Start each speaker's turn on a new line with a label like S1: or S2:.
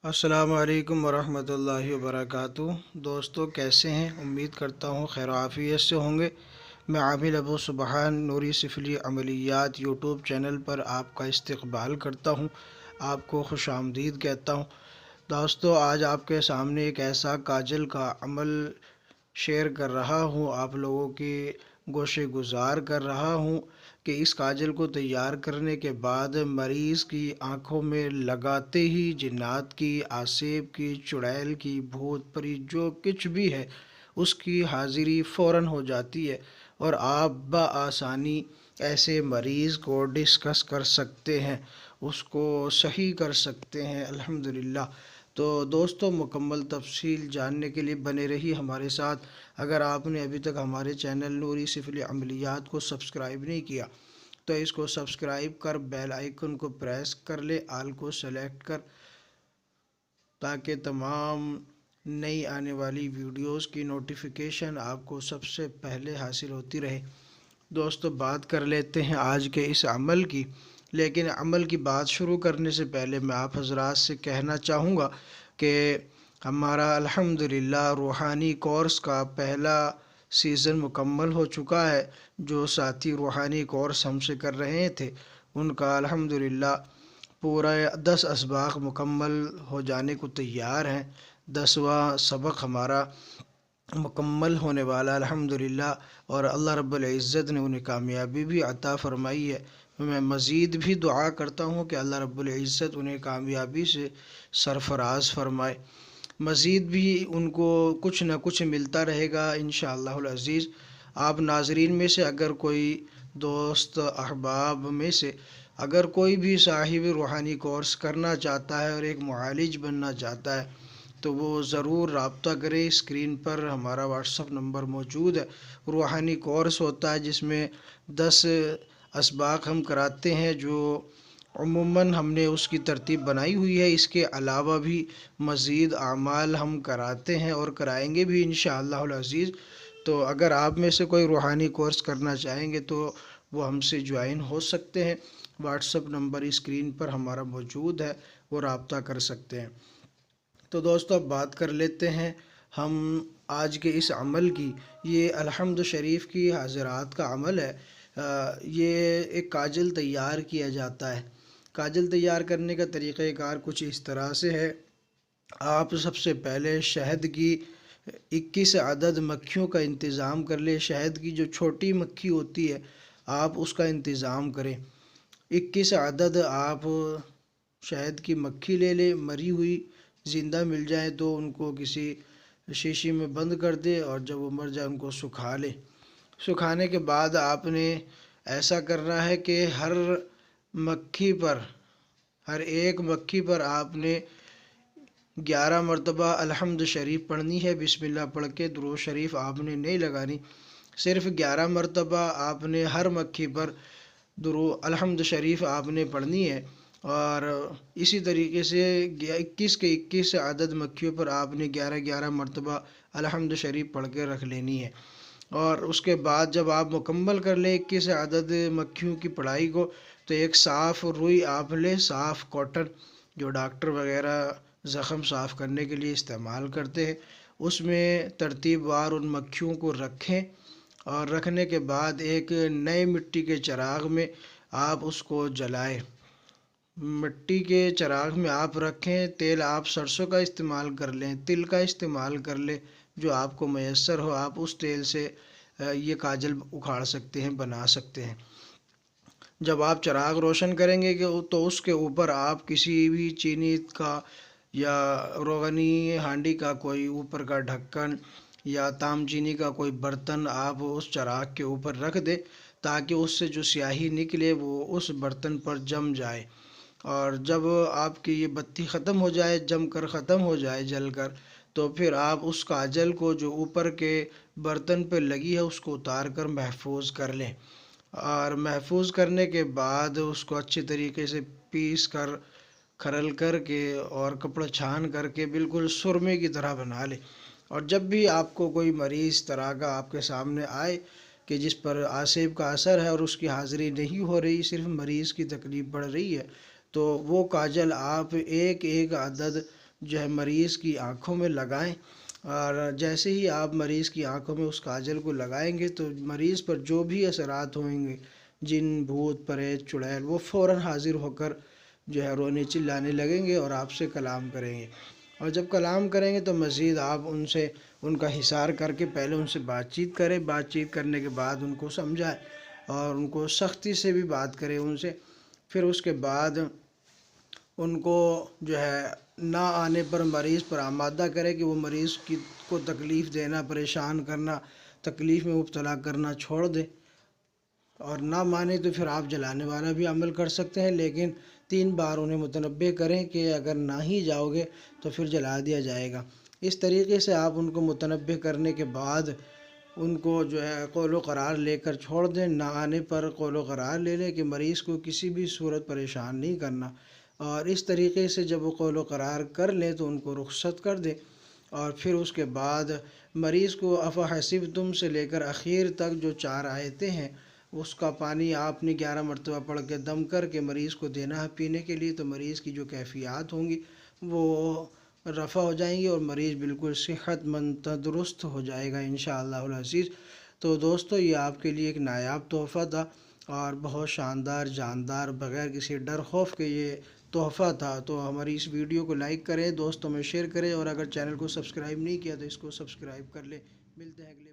S1: السلام علیکم ورحمۃ اللہ وبرکاتہ۔ دوستو کیسے ہیں؟ امید کرتا ہوں خیر و عافیت سے ہوں گے۔ میں عامل ابو سبحان نوری سفلی عملیات یوٹیوب چینل پر آپ کا استقبال کرتا ہوں، آپ کو خوش آمدید کہتا ہوں۔ دوستو آج آپ کے سامنے ایک ایسا کاجل کا عمل شیئر کر رہا ہوں، آپ لوگوں کی گوشے گزار کر رہا ہوں کہ اس کاجل کو تیار کرنے کے بعد مریض کی آنکھوں میں لگاتے ہی جنات کی، آسیب کی، چڑیل کی، بھوت پری جو کچھ بھی ہے اس کی حاضری فوراً ہو جاتی ہے اور آپ بآسانی ایسے مریض کو ڈسکس کر سکتے ہیں، اس کو صحیح کر سکتے ہیں الحمدللہ۔ تو دوستو مکمل تفصیل جاننے کے لیے بنے رہی ہمارے ساتھ۔ اگر آپ نے ابھی تک ہمارے چینل نوری سفلی عملیات کو سبسکرائب نہیں کیا تو اس کو سبسکرائب کر بیل آئیکن کو پریس کر لے، آل کو سلیکٹ کر، تاکہ تمام نئی آنے والی ویڈیوز کی نوٹیفیکیشن آپ کو سب سے پہلے حاصل ہوتی رہے۔ دوستو بات کر لیتے ہیں آج کے اس عمل کی، لیکن عمل کی بات شروع کرنے سے پہلے میں آپ حضرات سے کہنا چاہوں گا کہ ہمارا الحمدللہ روحانی کورس کا پہلا سیزن مکمل ہو چکا ہے۔ جو ساتھی روحانی کورس ہم سے کر رہے تھے ان کا الحمدللہ پورا 10 اسباق مکمل ہو جانے کو تیار ہیں۔ 10واں سبق ہمارا مکمل ہونے والا الحمدللہ، اور اللہ رب العزت نے انہیں کامیابی بھی عطا فرمائی ہے۔ میں مزید بھی دعا کرتا ہوں کہ اللہ رب العزت انہیں کامیابی سے سرفراز فرمائے، مزید بھی ان کو کچھ نہ کچھ ملتا رہے گا انشاءاللہ العزیز۔ آپ ناظرین میں سے اگر کوئی دوست احباب میں سے اگر کوئی بھی صاحب روحانی کورس کرنا چاہتا ہے اور ایک معالج بننا چاہتا ہے تو وہ ضرور رابطہ کرے۔ اسکرین پر ہمارا واٹس اپ نمبر موجود ہے۔ روحانی کورس ہوتا ہے جس میں 10 اسباق ہم کراتے ہیں، جو عموماً ہم نے اس کی ترتیب بنائی ہوئی ہے۔ اس کے علاوہ بھی مزید اعمال ہم کراتے ہیں اور کرائیں گے بھی انشاءاللہ العزیز۔ تو اگر آپ میں سے کوئی روحانی کورس کرنا چاہیں گے تو وہ ہم سے جوائن ہو سکتے ہیں۔ واٹس اپ نمبر اسکرین پر ہمارا موجود ہے، وہ رابطہ کر سکتے ہیں۔ تو دوستو اب بات کر لیتے ہیں ہم آج کے اس عمل کی۔ یہ الحمد شریف کی حاضرات کا عمل ہے۔ یہ ایک کاجل تیار کیا جاتا ہے۔ کاجل تیار کرنے کا طریقہ کار کچھ اس طرح سے ہے۔ آپ سب سے پہلے شہد کی 21 عدد مکھیوں کا انتظام کر لیں۔ شہد کی جو چھوٹی مکھی ہوتی ہے آپ اس کا انتظام کریں۔ 21 عدد آپ شہد کی مکھی لے لیں، مری ہوئی زندہ مل جائیں تو ان کو کسی شیشی میں بند کر دیں، اور جب وہ مر جائے ان کو سکھا لیں۔ سکھانے کے بعد آپ نے ایسا کرنا ہے کہ ہر ایک مکھی پر آپ نے 11 مرتبہ الحمد شریف پڑھنی ہے۔ بسم اللہ پڑھ کے درود شریف آپ نے نہیں لگانی، صرف 11 مرتبہ آپ نے ہر مکھی پر درود الحمد شریف آپ نے پڑھنی ہے، اور اسی طریقے سے 21 کے 21 عدد مکھیوں پر آپ نے 11 مرتبہ الحمد شریف پڑھ کے رکھ لینی ہے۔ اور اس کے بعد جب آپ مکمل کر لیں 21 عدد مکھیوں کی پڑھائی کو تو ایک صاف روئی آپ لیں، صاف کاٹن جو ڈاکٹر وغیرہ زخم صاف کرنے کے لیے استعمال کرتے ہیں، اس میں ترتیب وار ان مکھیوں کو رکھیں، اور رکھنے کے بعد ایک نئے مٹی کے چراغ میں آپ اس کو جلائیں۔ مٹی کے چراغ میں آپ رکھیں۔ تیل آپ سرسوں کا استعمال کر لیں، تل کا استعمال کر لیں، جو آپ کو میسر ہو آپ اس تیل سے یہ کاجل اکھاڑ سکتے ہیں، بنا سکتے ہیں۔ جب آپ چراغ روشن کریں گے تو اس کے اوپر آپ کسی بھی چینی کا یا روغنی ہانڈی کا کوئی اوپر کا ڈھکن یا تام چینی کا کوئی برتن آپ اس چراغ کے اوپر رکھ دیں، تاکہ اس سے جو سیاہی نکلے وہ اس برتن پر جم جائے۔ اور جب آپ کی یہ بتی ختم ہو جائے، جم کر ختم ہو جائے جل کر، تو پھر آپ اس کاجل کو جو اوپر کے برتن پہ لگی ہے اس کو اتار کر محفوظ کر لیں، اور محفوظ کرنے کے بعد اس کو اچھی طریقے سے پیس کر کھرل کر کے اور کپڑا چھان کر کے بالکل سرمے کی طرح بنا لیں۔ اور جب بھی آپ کو کوئی مریض طرح کا آپ کے سامنے آئے کہ جس پر آسیب کا اثر ہے اور اس کی حاضری نہیں ہو رہی، صرف مریض کی تکلیف بڑھ رہی ہے، تو وہ کاجل آپ ایک عدد جو ہے مریض کی آنکھوں میں لگائیں، اور جیسے ہی آپ مریض کی آنکھوں میں اس کاجل کو لگائیں گے تو مریض پر جو بھی اثرات ہوئیں گے، جن، بھوت، پریت، چڑیل، وہ فوراً حاضر ہو کر جو ہے رونے چلانے لگیں گے اور آپ سے کلام کریں گے۔ اور جب کلام کریں گے تو مزید آپ ان کا حصار کر کے پہلے ان سے بات چیت کریں، بات چیت کرنے کے بعد ان کو سمجھائیں اور ان کو سختی سے بھی بات کریں ان سے۔ پھر اس کے بعد ان کو جو ہے نہ آنے پر مریض پر آمادہ کرے کہ وہ مریض کو تکلیف دینا، پریشان کرنا، تکلیف میں مبتلا کرنا چھوڑ دے، اور نہ مانے تو پھر آپ جلانے والا بھی عمل کر سکتے ہیں، لیکن 3 بار انہیں متنبہ کریں کہ اگر نہ ہی جاؤ گے تو پھر جلا دیا جائے گا۔ اس طریقے سے آپ ان کو متنبہ کرنے کے بعد ان کو جو ہے قول و قرار لے کر چھوڑ دیں۔ نہ آنے پر قول و قرار لے لیں کہ مریض کو کسی بھی صورت پریشان نہیں کرنا، اور اس طریقے سے جب وہ قول و قرار کر لیں تو ان کو رخصت کر دیں، اور پھر اس کے بعد مریض کو افحسبتم سے لے کر اخیر تک جو 4 آیتیں ہیں اس کا پانی آپ نے 11 مرتبہ پڑھ کے دم کر کے مریض کو دینا ہے پینے کے لیے، تو مریض کی جو کیفیات ہوں گی وہ رفع ہو جائیں گی اور مریض بالکل صحت مند تندرست ہو جائے گا انشاءاللہ العزیز۔ تو دوستو، یہ آپ کے لیے ایک نایاب تحفہ تھا اور بہت شاندار، جاندار، بغیر کسی ڈر خوف کے یہ تحفہ تھا۔ تو ہماری اس ویڈیو کو لائک کریں، دوستوں میں شیئر کریں، اور اگر چینل کو سبسکرائب نہیں کیا تو اس کو سبسکرائب کر لیں۔ ملتے ہیں اگلے